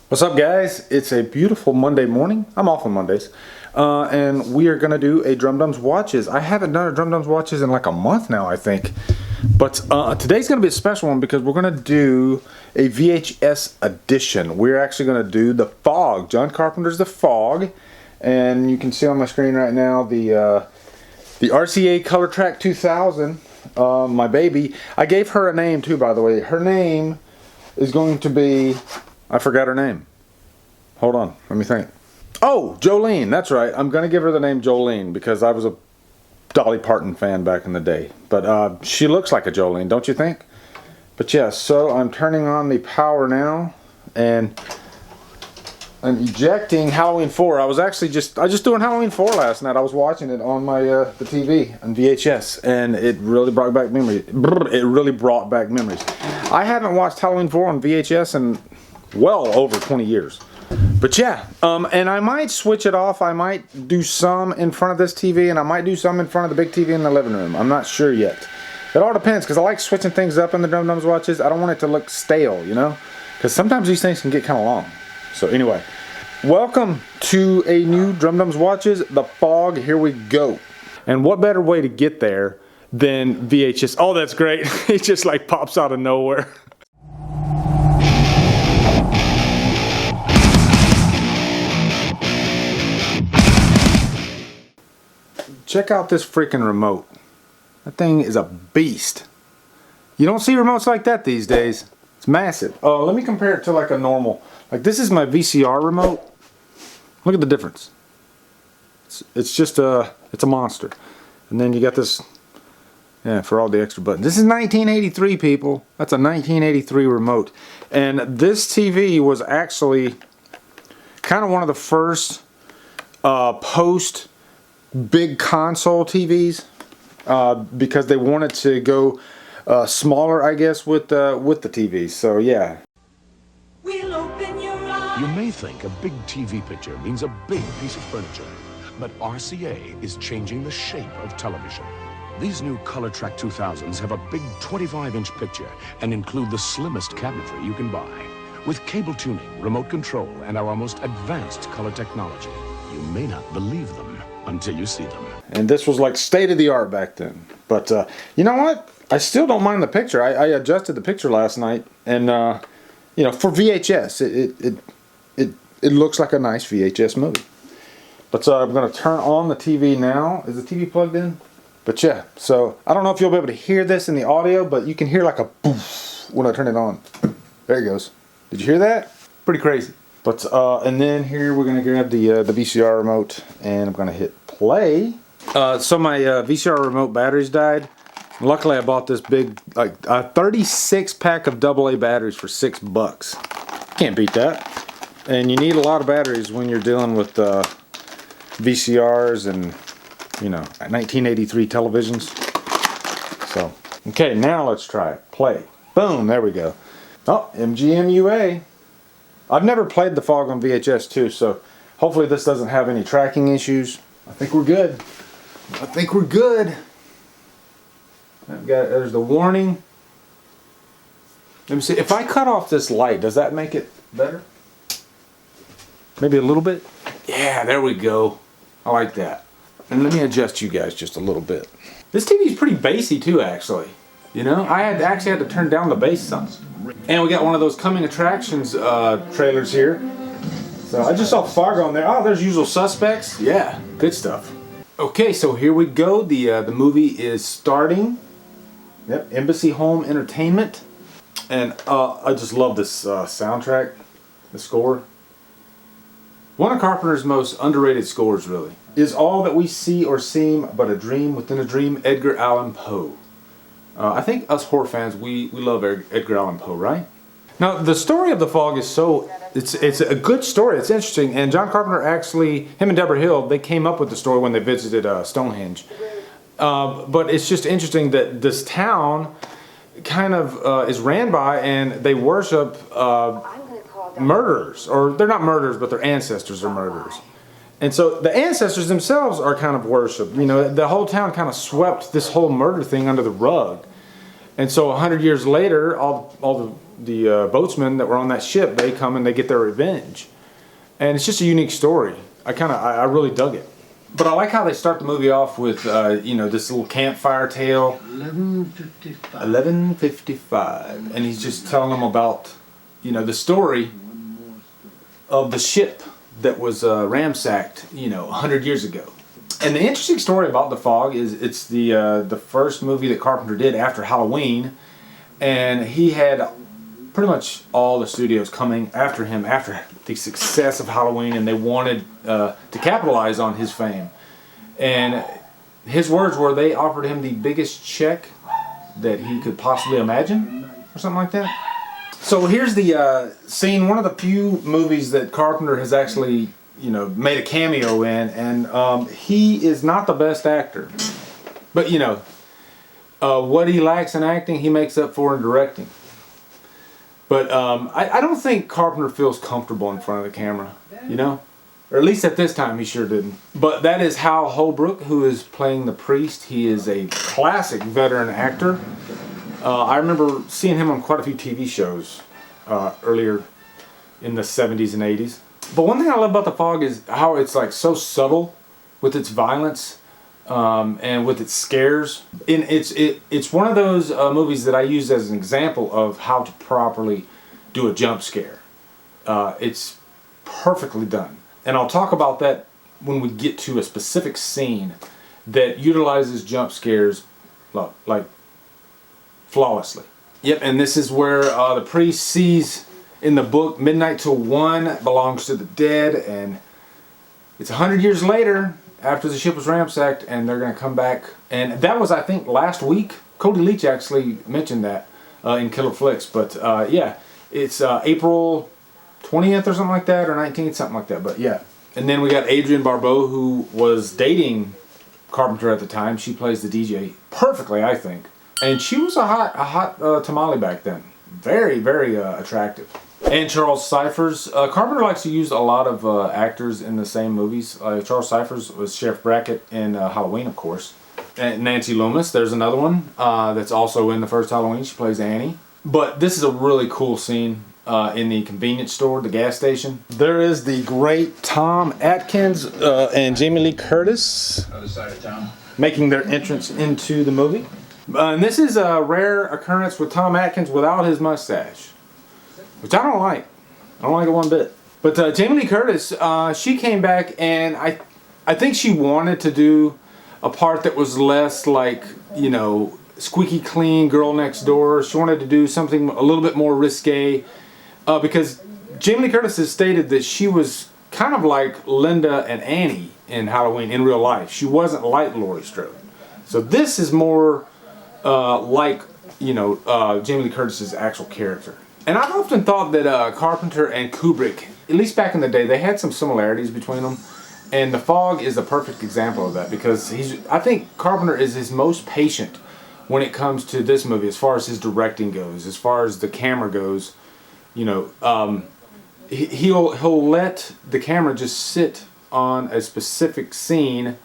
What's up, guys? It's a beautiful Monday morning. I'm off on Mondays. And we are going to do a Drumdums Watches. I haven't done a Drumdums Watches in like a month now, I think. But today's going to be a special one because we're going to do a VHS Edition. We're actually going to do the Fog. John Carpenter's The Fog. And you can see on my screen right now the RCA Color Track 2000. My baby. I gave her a name too, by the way. Her name is going to be... I forgot her name. Hold on, let me think. Oh, Jolene, that's right. I'm going to give her the name Jolene because I was a Dolly Parton fan back in the day. But she looks like a Jolene, don't you think? But yeah, so I'm turning on the power now and I'm ejecting Halloween 4. I was just doing Halloween 4 last night. I was watching it on my the TV on VHS and it really brought back memories. It really brought back memories. I haven't watched Halloween 4 on VHS in well over 20 years. But yeah, and I might switch it off. I might do some in front of this TV and I might do some in front of the big TV in the living room. I'm not sure yet. It all depends because I like switching things up in the Drumdums Watches. I don't want it to look stale, you know, because sometimes these things can get kind of long. So anyway, welcome to a new Drumdums Watches, The Fog. Here we go. And what better way to get there than VHS? Oh, that's great. It just like pops out of nowhere. Check out this freaking remote. That thing is a beast. You don't see remotes like that these days. It's massive. Oh, let me compare it to like a normal. Like this is my VCR remote. Look at the difference. It's just it's a monster. And then you got this, yeah, for all the extra buttons. This is 1983, people. That's a 1983 remote. And this TV was actually kind of one of the first post big console TVs because they wanted to go smaller, I guess, with the TVs. So yeah. We'll open your eyes. You may think a big TV picture means a big piece of furniture, but RCA is changing the shape of television. These new Color Track 2000s have a big 25-inch picture and include the slimmest cabinetry you can buy. With cable tuning, remote control, and our most advanced color technology, you may not believe them until you see them. And this was like state-of-the-art back then. But you know what? I still don't mind the picture. I adjusted the picture last night, and you know, for VHS, it looks like a nice VHS movie. But I'm going to turn on the TV now. Is the TV plugged in? But yeah, so I don't know if you'll be able to hear this in the audio, but you can hear like a poof when I turn it on. There it goes. Did you hear that? Pretty crazy. But and then here we're gonna grab the VCR remote and I'm gonna hit play. So my VCR remote batteries died. Luckily I bought this big, like a 36 pack of AA batteries for $6. Can't beat that. And you need a lot of batteries when you're dealing with VCRs and, you know, 1983 televisions. So okay, now let's try it. Play. Boom. There we go. Oh, MGMUA. I've never played The Fog on VHS too, so hopefully this doesn't have any tracking issues. I think we're good. I think we're good. There's the warning. Let me see. If I cut off this light, does that make it better? Maybe a little bit? Yeah, there we go. I like that. And let me adjust you guys just a little bit. This TV is pretty bassy too, actually. You know, I actually had to turn down the bass some. And we got one of those coming attractions trailers here. So I just saw Fargo on there. Oh, there's Usual Suspects. Yeah, good stuff. Okay, so here we go. The movie is starting. Yep, Embassy Home Entertainment. And I just love this soundtrack, the score. One of Carpenter's most underrated scores, really. Is All That We See or Seem But a Dream Within a Dream, Edgar Allan Poe. I think us horror fans, we love Edgar Allan Poe, right? Now, the story of The Fog is it's a good story. It's interesting. And John Carpenter actually, him and Deborah Hill, they came up with the story when they visited Stonehenge. But it's just interesting that this town kind of is ran by and they worship murderers. Or they're not murderers, but their ancestors are murderers. And so the ancestors themselves are kind of worshipped. You know, the whole town kind of swept this whole murder thing under the rug. And so 100 years later, all the boatsmen that were on that ship, they come and they get their revenge. And it's just a unique story. I really dug it. But I like how they start the movie off with, this little campfire tale. 11:55. 11:55. And he's just telling them about, the story of the ship that was ransacked, 100 years ago. And the interesting story about The Fog is it's the first movie that Carpenter did after Halloween. And he had pretty much all the studios coming after him after the success of Halloween, and they wanted to capitalize on his fame. And his words were they offered him the biggest check that he could possibly imagine, or something like that. So here's the scene, one of the few movies that Carpenter has actually, made a cameo in, and he is not the best actor. But, what he lacks in acting, he makes up for in directing. But I don't think Carpenter feels comfortable in front of the camera, Or at least at this time, he sure didn't. But that is Hal Holbrook, who is playing the priest. He is a classic veteran actor. I remember seeing him on quite a few TV shows earlier in the 70s and 80s. But one thing I love about The Fog is how it's like so subtle with its violence and with its scares. And it's one of those movies that I use as an example of how to properly do a jump scare. It's perfectly done. And I'll talk about that when we get to a specific scene that utilizes jump scares like flawlessly. Yep, and this is where the priest sees in the book midnight till 1 belongs to the dead, and it's 100 years later after the ship was ransacked, and they're going to come back. And that was, I think, last week. Cody Leach actually mentioned that in Killer Flicks. But yeah, it's April 20th or something like that, or 19th, something like that. But yeah. And then we got Adrienne Barbeau, who was dating Carpenter at the time. She plays the DJ perfectly, I think. And she was a hot tamale back then. Very, very attractive. And Charles Cyphers. Carpenter likes to use a lot of actors in the same movies. Charles Cyphers was Sheriff Brackett in Halloween, of course. And Nancy Loomis, there's another one that's also in the first Halloween. She plays Annie. But this is a really cool scene in the convenience store, the gas station. There is the great Tom Atkins and Jamie Lee Curtis Other side of town. making their entrance into the movie. And this is a rare occurrence with Tom Atkins without his mustache, which I don't like. I don't like it one bit. But Jamie Lee Curtis, she came back, and I think she wanted to do a part that was less like, squeaky clean girl next door. She wanted to do something a little bit more risque, because Jamie Lee Curtis has stated that she was kind of like Linda and Annie in Halloween in real life. She wasn't like Laurie Strode. So this is more like, Jamie Lee Curtis's actual character. And I've often thought that Carpenter and Kubrick, at least back in the day, they had some similarities between them. And The Fog is a perfect example of that, because I think Carpenter is his most patient when it comes to this movie, as far as his directing goes, as far as the camera goes. He'll let the camera just sit on a specific scene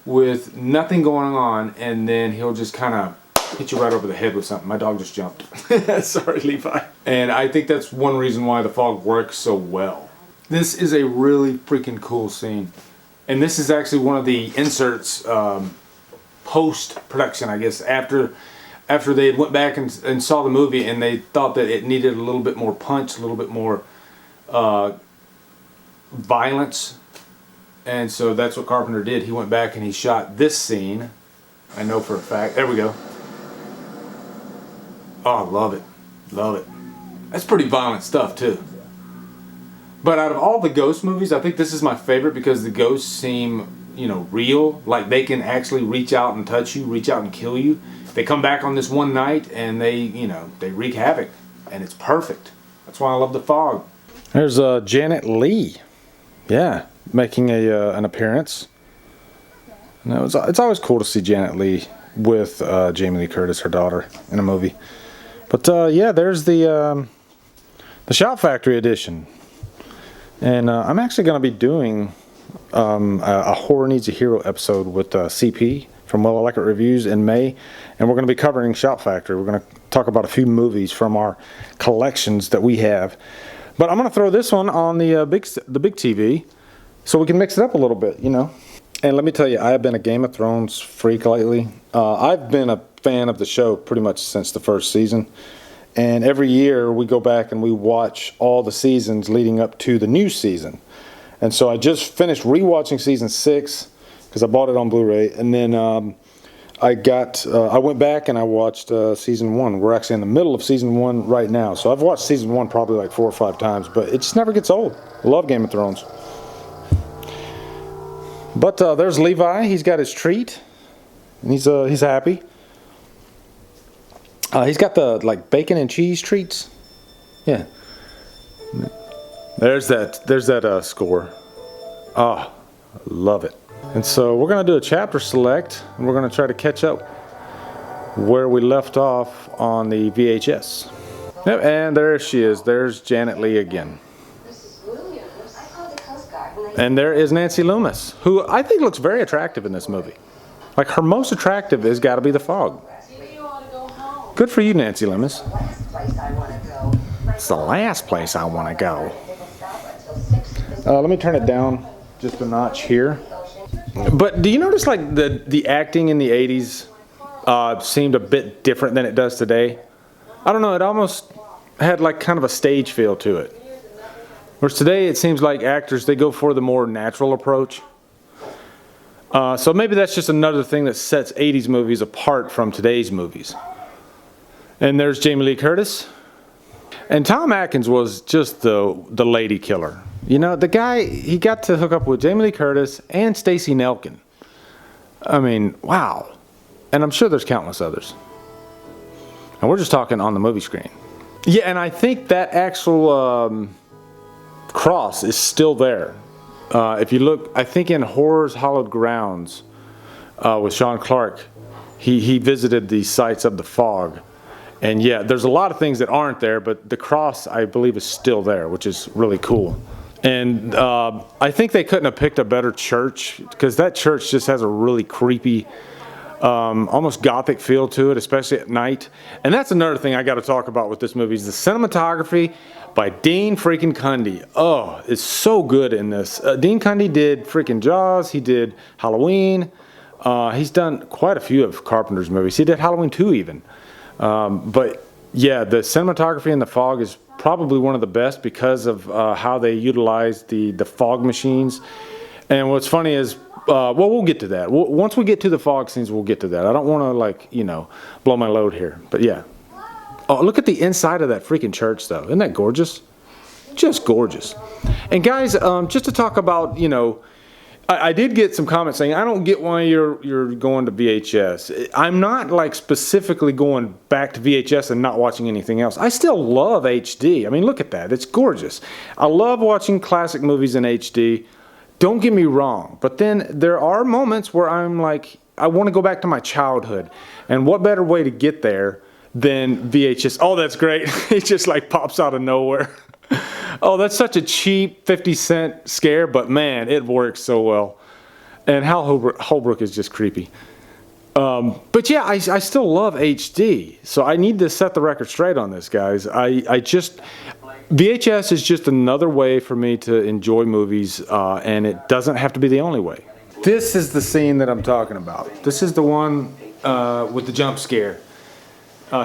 with nothing going on, and then he'll just kind of hit you right over the head with something. My dog just jumped. Sorry, Levi. And I think that's one reason why The Fog works so well. This is a really freaking cool scene. And this is actually one of the inserts post-production, I guess, after they went back and saw the movie, and they thought that it needed a little bit more punch, a little bit more violence. And so that's what Carpenter did. He went back and he shot this scene. I know for a fact. There we go. Oh, love it. Love it. That's pretty violent stuff, too. But out of all the ghost movies, I think this is my favorite, because the ghosts seem, real. Like they can actually reach out and touch you, reach out and kill you. They come back on this one night and they wreak havoc. And it's perfect. That's why I love The Fog. There's Janet Leigh. Yeah, making an appearance. And it's always cool to see Janet Leigh with Jamie Lee Curtis, her daughter, in a movie. But yeah, there's the Shout Factory edition. And I'm actually going to be doing a Horror Needs a Hero episode with CP from from Well I Like It Reviews in May, and we're going to be covering Shop Factory. We're going to talk about a few movies from our collections that we have. But I'm going to throw this one on the big TV so we can mix it up a little bit, you know. And let me tell you, I have been a Game of Thrones freak lately. I've been a fan of the show pretty much since the first season. And every year we go back and we watch all the seasons leading up to the new season. And so I just finished rewatching season 6 because I bought it on Blu-ray. And then I went back and I watched season 1. We're actually in the middle of season 1 right now. So I've watched season 1 probably like 4 or 5 times, but it just never gets old. I love Game of Thrones. But there's Levi. He's got his treat, and he's happy. He's got the like bacon and cheese treats. Yeah. There's that score. Ah, I love it. And so we're gonna do a chapter select, and we're gonna try to catch up where we left off on the VHS. Yep, and there she is. There's Janet Leigh again. And there is Nancy Loomis, who I think looks very attractive in this movie. Like, her most attractive has got to be the fog. Good for you, Nancy Loomis. It's the last place I want to go. Let me turn it down just a notch here. But do you notice, like, the acting in the 80s seemed a bit different than it does today? I don't know, it almost had, like, kind of a stage feel to it. Whereas today, it seems like actors, they go for the more natural approach. So maybe that's just another thing that sets 80s movies apart from today's movies. And there's Jamie Lee Curtis. And Tom Atkins was just the lady killer. You know, the guy, he got to hook up with Jamie Lee Curtis and Stacey Nelkin. I mean, wow. And I'm sure there's countless others. And we're just talking on the movie screen. Yeah, and I think that actual cross is still there. If you look, I think in Horror's Hallowed Grounds with Sean Clark, he visited the sites of the fog. And yeah, there's a lot of things that aren't there, but the cross, I believe, is still there, which is really cool. And I think they couldn't have picked a better church, because that church just has a really creepy, almost gothic feel to it, especially at night. And that's another thing I got to talk about with this movie is the cinematography by Dean freaking Cundy. Oh, it's so good in this. Dean Cundy did freaking Jaws. He did Halloween. He's done quite a few of Carpenter's movies. He did Halloween 2 even. But yeah, the cinematography in the fog is probably one of the best because of how they utilize the fog machines. And what's funny is, well, we'll get to that. Once we get to the fog scenes, we'll get to that. I don't want to, like, you know, blow my load here. But yeah. Oh, look at the inside of that freaking church, though. Isn't that gorgeous? Just gorgeous. And guys, just to talk about, you know, I did get some comments saying, I don't get why you're going to VHS. I'm not, like, specifically going back to VHS and not watching anything else. I still love HD. I mean, look at that. It's gorgeous. I love watching classic movies in HD. Don't get me wrong. But then there are moments where I'm like, I want to go back to my childhood. And what better way to get there than VHS? Oh, that's great. It just, like, pops out of nowhere. Oh, that's such a cheap 50-cent scare, but man, it works so well. And Hal Holbrook is just creepy. But yeah, I still love HD. So I need to set the record straight on this, guys. VHS is just another way for me to enjoy movies, and it doesn't have to be the only way. This is the scene that I'm talking about. This is the one with the jump scare.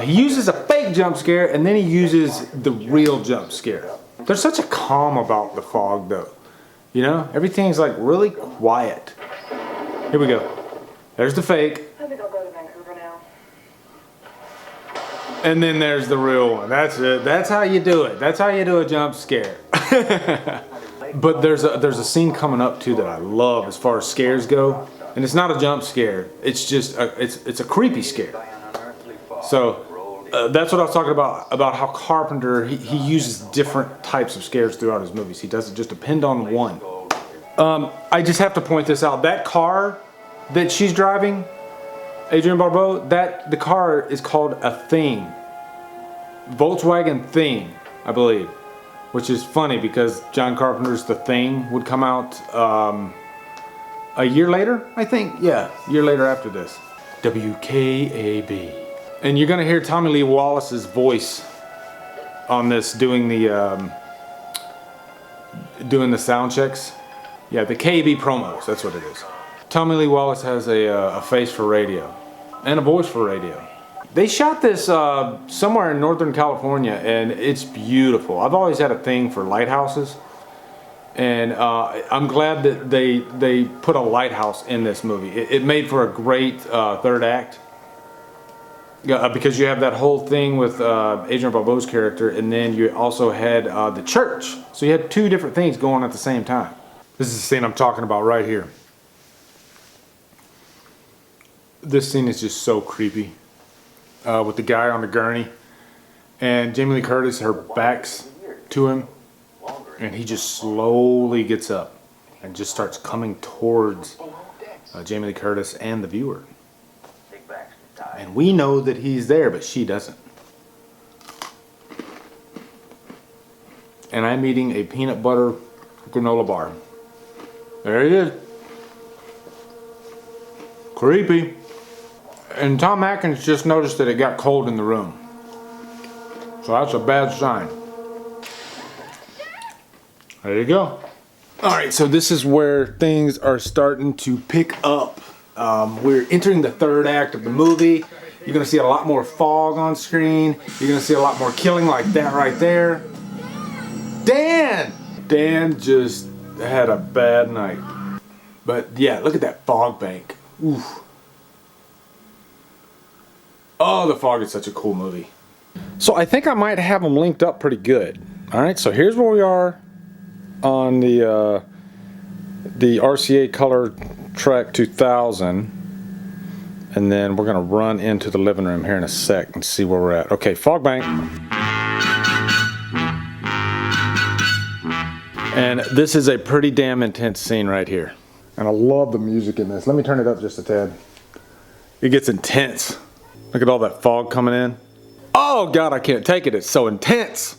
He uses a fake jump scare, and then he uses the real jump scare. There's such a calm about the fog, though. You know, everything's like really quiet. Here we go. There's the fake. I think I'll go to Vancouver now. And then there's the real one. That's it. That's how you do it. That's how you do a jump scare. But there's a scene coming up too that I love as far as scares go, and it's not a jump scare. It's just it's a creepy scare. So. That's what I was talking about how Carpenter, he uses different types of scares throughout his movies. He doesn't just depend on one. I just have to point this out. That car that she's driving, Adrienne Barbeau, the car is called a Thing. Volkswagen Thing, I believe. Which is funny because John Carpenter's The Thing would come out a year later, I think. Yeah, a year later after this. WKAB. And you're gonna hear Tommy Lee Wallace's voice on this doing the sound checks. Yeah, the KB promos, that's what it is. Tommy Lee Wallace has a face for radio and a voice for radio. They shot this somewhere in Northern California, and it's beautiful. I've always had a thing for lighthouses, and I'm glad that they put a lighthouse in this movie. It made for a great third act, because you have that whole thing with Adrienne Barbeau's character, and then you also had the church. So you had two different things going at the same time. This is the scene I'm talking about right here. This scene is just so creepy. With the guy on the gurney, and Jamie Lee Curtis, her back's to him, and he just slowly gets up and just starts coming towards Jamie Lee Curtis and the viewer. And we know that he's there, but she doesn't. And I'm eating a peanut butter granola bar. There he is. Creepy. And Tom Atkins just noticed that it got cold in the room. So that's a bad sign. There you go. Alright, so this is where things are starting to pick up. We're entering the third act of the movie. You're going to see a lot more fog on screen. You're going to see a lot more killing like that right there. Dan! Dan just had a bad night. But yeah, look at that fog bank. Oof. Oh, The Fog is such a cool movie. So I think I might have them linked up pretty good. All right, so here's where we are on the RCA Color Track 2000. And then we're gonna run into the living room here in a sec and see where we're at. Okay, fog bank. And this is a pretty damn intense scene right here. And I love the music in this. Let me turn it up just a tad. It gets intense. Look at all that fog coming in. Oh God, I can't take it. It's so intense.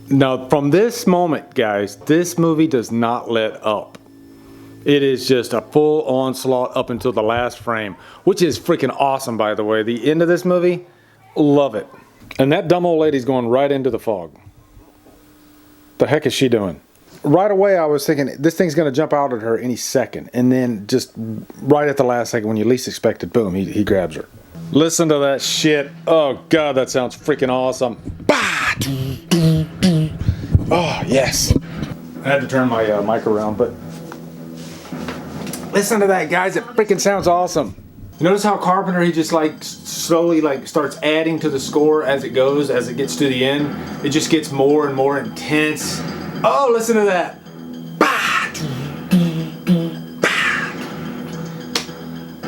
Now, from this moment, guys, this movie does not let up. It is just a full onslaught up until the last frame, which is freaking awesome, by the way. The end of this movie, love it. And that dumb old lady's going right into the fog. The heck is she doing? Right away, I was thinking, this thing's going to jump out at her any second. And then just right at the last second, when you least expect it, boom, he grabs her. Listen to that shit. Oh God, that sounds freaking awesome. Bah! Oh, yes. I had to turn my mic around, but listen to that, guys. It freaking sounds awesome. You notice how Carpenter, he just like slowly like starts adding to the score as it goes, as it gets to the end. It just gets more and more intense. Oh, listen to that.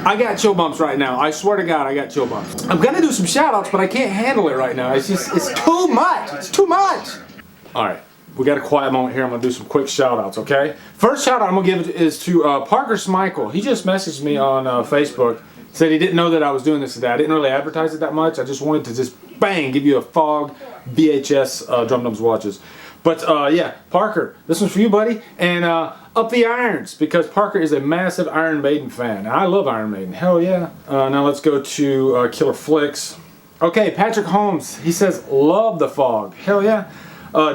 I got chill bumps right now. I swear to God, I got chill bumps. I'm gonna do some shout outs, but I can't handle it right now. It's too much. It's too much. All right, we got a quiet moment here. I'm gonna do some quick shout outs, okay? First shout out I'm gonna give is to Parker Smichael. He just messaged me on Facebook. Said he didn't know that I was doing this today. I didn't really advertise it that much. I just wanted to just bang, give you a fog VHS Drumdums Watches. But yeah, Parker, this one's for you, buddy. And up the irons, because Parker is a massive Iron Maiden fan. And I love Iron Maiden. Hell yeah. Now let's go to Killer Flicks. Okay, Patrick Holmes. He says, love The Fog. Hell yeah.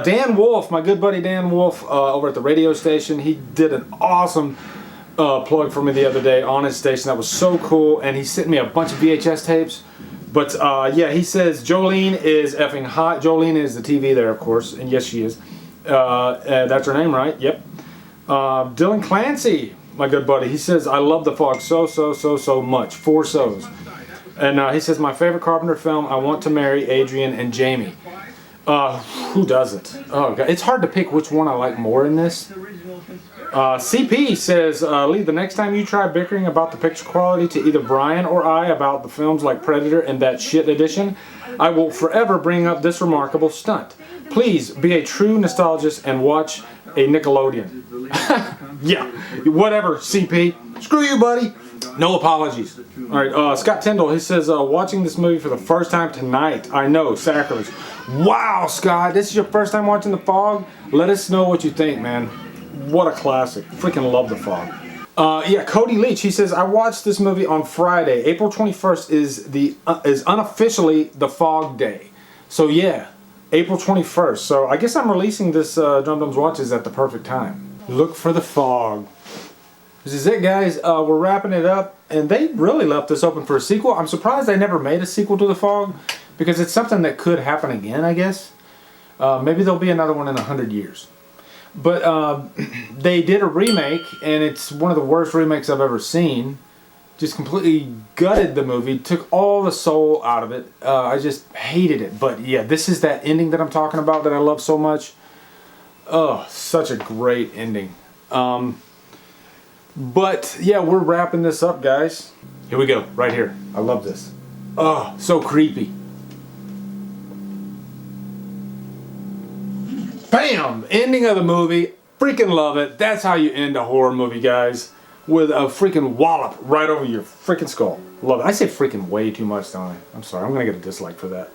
Dan Wolf, my good buddy Dan Wolf over at the radio station. He did an awesome plug for me the other day on his station. That was so cool. And he sent me a bunch of VHS tapes. But yeah, he says Jolene is effing hot. Jolene is the TV there, of course, and yes, she is. That's her name, right? Yep. Dylan Clancy, my good buddy, he says, I love The Fog so much. 4 so's. And he says, my favorite Carpenter film, I Want to Marry Adrienne and Jamie. Who doesn't? Oh, God. It's hard to pick which one I like more in this. CP says, Lee, the next time you try bickering about the picture quality to either Brian or I about the films like Predator and That Shit Edition, I will forever bring up this remarkable stunt. Please be a true nostalgist and watch a Nickelodeon. Yeah, whatever, CP. Screw you, buddy. No apologies. Alright, Scott Tyndall, he says, watching this movie for the first time tonight. I know, sacrilege. Wow, Scott, this is your first time watching The Fog? Let us know what you think, man. What a classic. Freaking love The Fog. Yeah, Cody Leach. He says, I watched this movie on Friday. April 21st is unofficially the Fog Day. So yeah, April 21st. So I guess I'm releasing this Drumdums Watches at the perfect time. Look for the fog. This is it, guys. We're wrapping it up, and they really left this open for a sequel. I'm surprised they never made a sequel to The Fog, because it's something that could happen again, I guess. Maybe there'll be another one in 100 years. But they did a remake, and it's one of the worst remakes I've ever seen. Just completely gutted the movie, took all the soul out of it. I just hated it. But yeah, this is that ending that I'm talking about that I love so much. Oh, such a great ending. But yeah, we're wrapping this up, guys. Here we go, right here. I love this. Oh, so creepy. Bam! Ending of the movie. Freaking love it. That's how you end a horror movie, guys. With a freaking wallop right over your freaking skull. Love it. I say freaking way too much, don't I? I'm sorry. I'm going to get a dislike for that.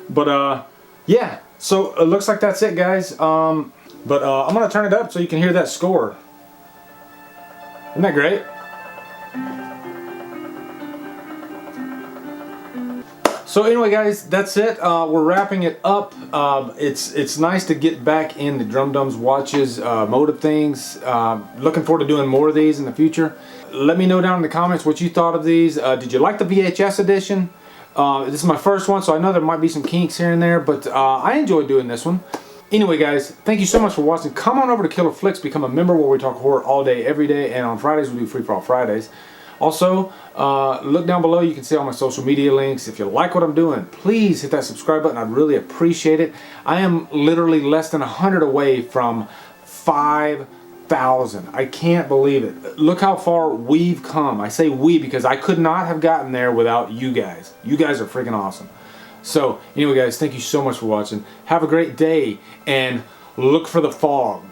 But, yeah. So, it looks like that's it, guys. I'm going to turn it up so you can hear that score. Isn't that great? So anyway, guys, that's it. We're wrapping it up. It's nice to get back in the Drumdums Watches mode of things. Looking forward to doing more of these in the future. Let me know down in the comments what you thought of these. Did you like the VHS edition? This is my first one, so I know there might be some kinks here and there, but I enjoyed doing this one. Anyway, guys, thank you so much for watching. Come on over to Killer Flicks, become a member where we talk horror all day, every day, and on Fridays we do Free For All Fridays. Also, look down below. You can see all my social media links. If you like what I'm doing, please hit that subscribe button. I'd really appreciate it. I am literally less than 100 away from 5,000. I can't believe it. Look how far we've come. I say we because I could not have gotten there without you guys. You guys are freaking awesome. So, anyway, guys, thank you so much for watching. Have a great day, and look for the fog.